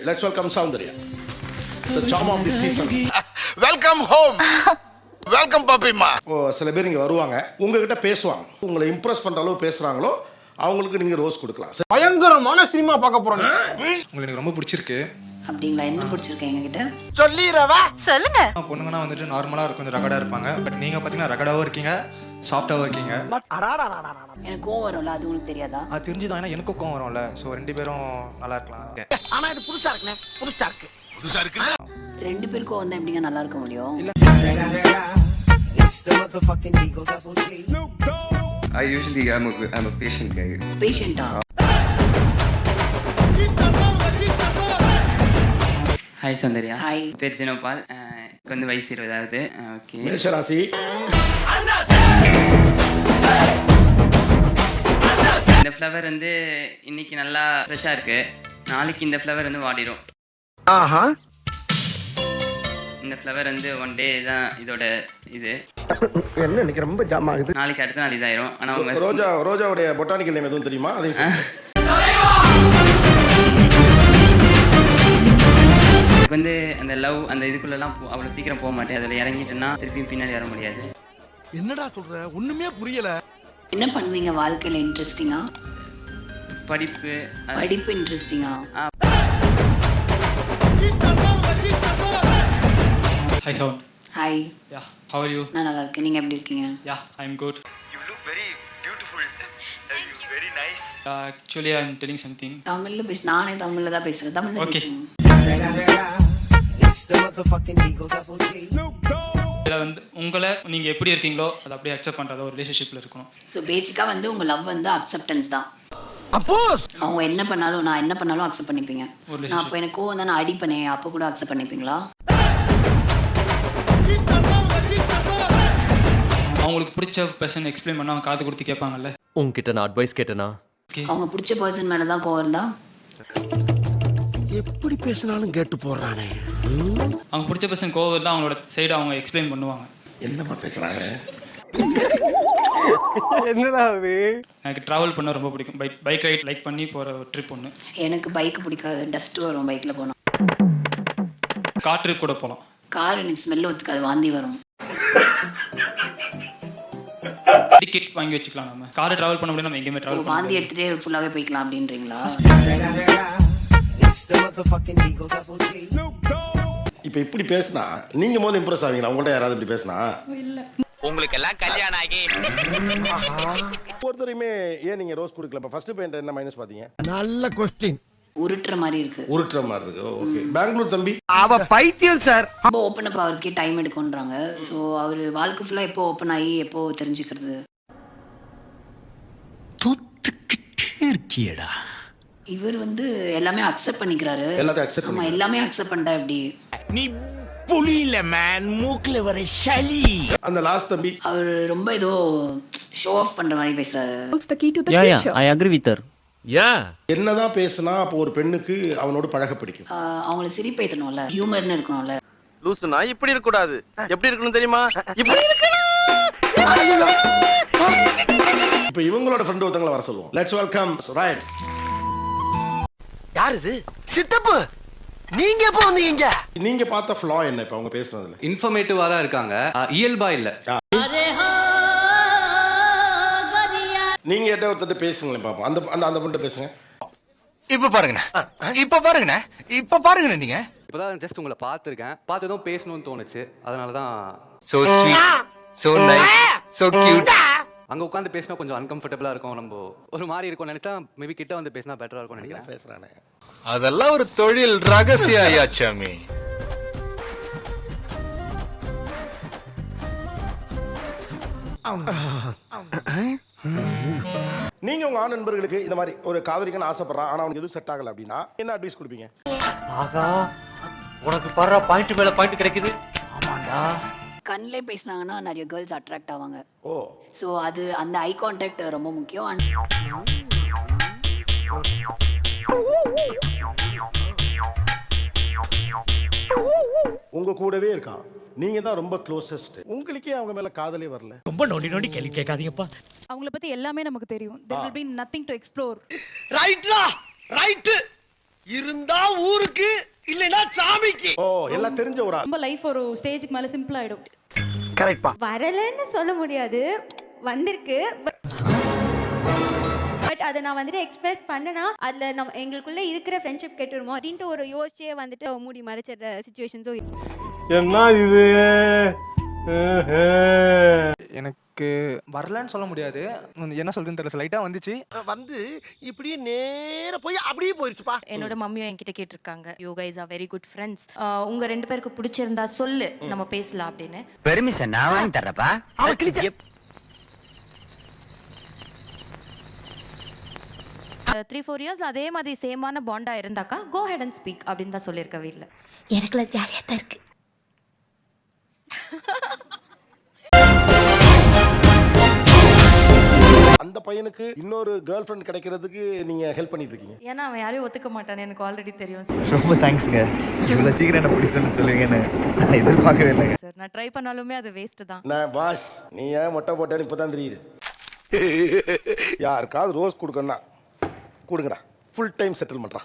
Let's welcome Soundarya, the charm of the season. Welcome home. Welcome பாப்பிமா. சில பேர் இங்கே வருவாங்க, உங்ககிட்ட பேசுவாங்க, உங்களை இம்ப்ரெஸ் பண்ணுற அளவு பேசுகிறாங்களோ அவங்களுக்கு நீங்கள் ரோஸ் கொடுக்கலாம். பயங்கரமான சினிமா பார்க்க போறோம். உங்களுக்கு எனக்கு ரொம்ப பிடிச்சிருக்கு. அப்படிங்களா? என்ன பிடிச்சிருக்கு எங்ககிட்ட? சொல்லிரவா? சொல்லுங்க. பொண்ணுங்கன்னா வந்துட்டு நார்மலாக இருக்கும், கொஞ்சம் ரகடாக இருப்பாங்க. பட் நீங்கள் பார்த்தீங்கன்னா ரகடாகவும் இருக்கீங்க, சாஃப்டாகவும் இருக்கீங்க. எனக்கு கோவம் வரும்ல, அது உங்களுக்கு தெரியாதா? அது தெரிஞ்சுதான், ஏன்னா எனக்கும் கோவம் வரும்ல. ஸோ 2 பேரும் நல்லா இருக்கலாம். ஆனா இது புதுசா இருக்குண்ணே, புதுசா இருக்கு. புதுசா இருக்கு. 2 பேருக்கும் வந்து எப்படிங்க நல்லா இருக்க முடியும்? I'm a patient guy. பேஷண்டா? ஹாய் சௌந்தர்யா. ஹாய். பேர் ஜினோபால். எனக்கு வந்து வயசு 20 ஆகுது. ஓகே. மேஷராசி. இந்த ஃப்ளவர் வந்து இன்னைக்கு நல்லா ஃப்ரெஷ்ஷாக இருக்கு, நாளைக்கு இந்த ஃப்ளவர் வந்து வாடிடும். ஆஹா. இந்த ஃப்ளவர் வந்து 1 டே தான் இதோட இது. என்ன இன்னைக்கு ரொம்ப ஜாம் ஆகுது. நாளைக்கு அடுத்த நாள் இதாயிரும். ஆனால் ரோஜாவுடைய பொட்டானிக்கல் நேம் எதுவும் தெரியுமா? அதையும் வந்து அந்த லவ் அந்த இதுக்குள்ளெல்லாம் அவ்வளோ சீக்கிரம் போக மாட்டேன். அதில் இறங்கிட்டேன்னா திருப்பியும் பின்னாடி வர முடியாது. என்னடா சொல்ற? ஒண்ணுமே புரியல. என்ன பண்ணுவீங்க வாழ்க்கையில இன்ட்ரெஸ்டிங்கா? படிப்பு. படிப்பு இன்ட்ரெஸ்டிங்கா? Hi Sound. Hi. Yeah. How are you? நான் நல்லா இருக்கேன், நீங்க எப்படி இருக்கீங்க? Yeah, I'm good. You look very beautiful. You're very nice. Actually, I'm telling something. தமிழ்ல பேச. நானே தமிழ்ல தான் பேசுறேன். தமிழ்ல Okay. பேசுங்க. இதில் வந்து உங்களை நீங்கள் எப்படி இருக்கீங்களோ அதை அப்படியே அக்செப்ட் பண்ணுறத ஒரு ரிலேஷன்ஷிப்பில் இருக்கணும். ஸோ பேசிக்காக வந்து உங்கள் லவ் வந்து அக்செப்டன்ஸ் தான். அப்போஸ் அவங்க என்ன பண்ணாலும், நான் என்ன பண்ணாலும் அக்செப்ட் பண்ணிப்பீங்க. நான் அப்போ எனக்கு கோவம் தான், நான் அடிப்பேனே, அப்போ கூட அக்செப்ட் பண்ணிப்பீங்களா? அவங்களுக்கு பிடிச்ச பர்சன் எக்ஸ்பிளைன் பண்ணால் அவங்க காது கொடுத்து கேட்பாங்கல்ல. உங்ககிட்ட நான் அட்வைஸ் கேட்டேனா? அவங்க பிடிச்ச பர்சன் மேலே தான் கோவம் இருந்தா எப்படி பேசினாலும் கேட்டு போறானே. அவங்க பிடிச்ச பர்சன் கோவம் இருந்தால் அவங்களோட சைடு அவங்க எக்ஸ்பிளைன் பண்ணுவாங்க. என்னமா பேசுகிறாங்க? என்னடா அது? எனக்கு ட்ராவல் பண்ண ரொம்ப பிடிக்கும். பைக் ரைட் லைக் பண்ணி போகிற ஒரு ட்ரிப் ஒன்று. எனக்கு பைக் பிடிக்காது, டஸ்ட் வரும் பைக்கில் போனால். கார் ட்ரிப் கூட போகலாம். கார் எனக்கு ஸ்மெல் ஒத்துக்காது, வாந்தி வரும். டிக்கெட் வாங்கி வச்சுக்கலாம். நம்ம கார் ட்ராவல் பண்ண முடியும், நம்ம எங்கேயுமே ட்ராவல் பண்ண வாந்தி எடுத்துகிட்டே ஃபுல்லாகவே போய்க்கலாம் அப்படின்றீங்களா? இப்போ இப்படி பேசினா நீங்கள் முதல்ல இம்ப்ரெஸ் ஆவீங்களா? உங்கள்கிட்ட யாராவது இப்படி பேசினா? உங்களுக்கு எல்லாம் கல்யாணம் ஆகி ஒருத்தரையுமே ஏன் நீங்கள் ரோஸ் கொடுக்கல? இப்போ ஃபர்ஸ்ட் பாயிண்ட் என்ன மைனஸ் பார்த்தீங்க? நல்ல கொஸ்டின். உருட்டுற மாதிரி இருக்கு. உருட்டுற மாதிரி இருக்கு. ஓகே. பெங்களூர் தம்பி அவ பைத்தியம் சார். ரொம்ப ஓப்பன் அப் ஆகிறதுக்கே டைம் எடுக்கும்ன்றாங்க. ஸோ அவர் வாழ்க்கை ஃபுல்லாக எப்போ ஓப்பன் ஆகி எப்போ தெரிஞ்சுக்கிறது? தொத்துக்கிட்டே இருக்கியடா. இவர் வந்து எல்லாமே அக்செப்ட் பண்ணிக்கிறாரு. எல்லாத்தையும் அக்செப்ட் ஆமா, எல்லாமே அக்செப்ட் பண்ணிட்டா எப்படி? நீ புலியில மேன், மூக்குல வர சளி. அந்த லாஸ்ட் தம்பி அவர் ரொம்ப ஏதோ ஷோ ஆஃப் பண்ற மாதிரி பேசுறாரு. I agree with her. என்னதான் பேசினா அப்போ ஒரு பெண்ணுக்கு அவனோட பழக பிடிக்கும். அவங்கள சிரிப்பு ஏற்றணும்ல, ஹியூமர்னு இருக்கணும்ல. லூசுனா இப்படி இருக்க கூடாது. எப்படி இருக்கணும் தெரியுமா? இப்படி இப்போ இவங்களோட ஃப்ரெண்ட் ஒருத்தங்கள வர சொல்லுவோம். Let's welcome right. யார் இது? சித்தப்பு. நீங்க எப்போ வந்தீங்க? நீங்க பார்த்த ஃப்ளா என்ன இப்போ அவங்க பேசுனதுல? இன்ஃபர்மேட்டிவா தான் இருக்காங்க, இயல்பா இல்ல. நீங்க ஏதோ ஒருத்தர் பேசுங்களேன் பாப்போம். அந்த அந்த அந்த பொண்ணு பேசுங்க. இப்ப பாருங்கண்ணே, இப்ப பாருங்கண்ணே, இப்ப பாருங்கண்ணே. நீங்க இப்பதான் ஜஸ்ட் உங்களை பார்த்திருக்கேன், பார்த்ததும் பேசணும்னு தோணுச்சு, அதனாலதான். so sweet, so nice, so cute. அங்க உட்காந்து பேசினா கொஞ்சம் அன்கம்ஃபர்டபுளா இருக்கும், நம்ம ஒரு மாதிரி இருக்கும் நினைச்சா மேபி கிட்ட வந்து பேசினா பெட்டரா இருக்கும் நினைக்கிறேன். பேசுறானே அதெல்லாம் ஒரு தொழில் ரகசியம் ஐயாச்சாமி. நீங்க உங்க ஆண் நண்பர்களுக்கு இந்த மாதிரி ஒரு காதலிக்கன்னு ஆசைப்படுறான், ஆனா அவனுக்கு எதுவும் செட் ஆகல அப்படின்னா என்ன அட்வைஸ் கொடுப்பீங்க? ஆகா, உனக்கு பர்ற பாயிண்ட் மேல பாயிண்ட் கிடைக்குது. ஆமாண்டா. கண்ணிலே பேசினாங்கன்னா நிறைய கேர்ள்ஸ் அட்ராக்ட் ஆவாங்க. ஓ. ஸோ அது அந்த ஐ கான்டாக்ட் ரொம்ப முக்கியம். உங்க கூடவே இருக்கான், நீங்க தான் ரொம்ப க்ளோசஸ்ட், உங்களுக்கே அவங்க மேல காதலே வரல? ரொம்ப நோண்டி நோண்டி கேள்வி கேட்காதீங்கப்பா. அவங்கள பத்தி எல்லாமே நமக்கு தெரியும். there will be nothing to explore. ரைட்லா ரைட். இருந்தா ஊருக்கு இல்லைன்னா சாமிக்கு. ஓ எல்லாம் தெரிஞ்ச ஒரு ஆள். ரொம்ப லைஃப் ஒரு ஸ்டேஜுக்கு மேல சிம்பிள் ஆயிடும். கரெக்ட்பா. வரலன்னு சொல்ல முடியாது, வந்திருக்கு. பட் அதை நான் வந்துட்டு எக்ஸ்பிரஸ் பண்ணனா அதுல நம்ம எங்களுக்குள்ள இருக்கிற ஃப்ரெண்ட்ஷிப் கெட்டுருமோ அப்படின்ட்டு ஒரு யோசிச்சே வந்துட்டு மூடி மறைச்சிடுற சுச்சுவேஷன்ஸும் என்ன இது? எனக்கு வரலன்னு சொல்ல முடியாது, என்ன சொல்றதுன்னு தெரியல, லைட்டாக வந்துச்சு. வந்து இப்படியே நேர போய் அப்படியே போயிருச்சுப்பா. என்னோட மம்மியும் என்கிட்ட கேட்டிருக்காங்க, you guys are very good friends, உங்க ரெண்டு பேருக்கு பிடிச்சிருந்தா சொல்லு நம்ம பேசலாம் அப்படின்னு. பெர்மிஷன் நான் வாங்கி தரப்பா. 3-4 இயர்ஸ்ல அதே மாதிரி சேமான பாண்டா இருந்தாக்கா கோ ஹெட் அண்ட் ஸ்பீக் அப்படின்னு தான் சொல்லியிருக்க வீட்ல. எனக்குல ஜாலியாக தான் இருக்கு. அந்த பையனுக்கு இன்னொரு கேர்ள் ஃப்ரெண்ட் கிடைக்கிறதுக்கு நீங்க ஹெல்ப் பண்ணிட்டு இருக்கீங்க. ஏன்னா அவன் யாரையும் ஒத்துக்க மாட்டான்னு எனக்கு ஆல்ரெடி தெரியும் சார். ரொம்ப தேங்க்ஸ்ங்க. இவ்வளவு சீக்கிரம் என்ன பிடிக்கும்னு சொல்லுவீங்கன்னு நான் எதிர்பார்க்கவே இல்லைங்க. சார் நான் ட்ரை பண்ணாலுமே அது வேஸ்ட் தான். நான் பாஸ் நீ ஏன் மொட்டை போட்டேன்னு இப்பதான் தெரியுது. யாருக்காவது ரோஸ் கொடுக்கணும்னா கொடுங்கடா, ஃபுல் டைம் செட்டில்மெண்ட்ரா.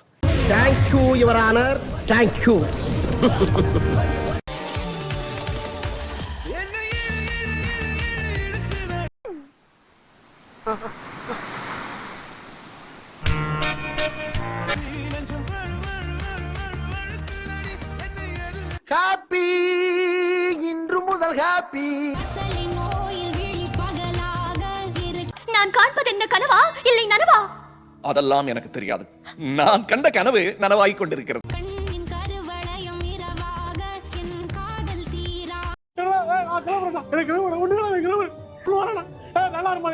Thank you your honour. Thank you. Happy இன்று முதல் ஹாப்பி. நான் காண்பது என்ன கனவா இல்லை நனவா? அதெல்லாம் எனக்கு தெரியாது. நான் கண்ட கனவு நனவாகிக் கொண்டிருக்கிறது. நல்லா இருமா.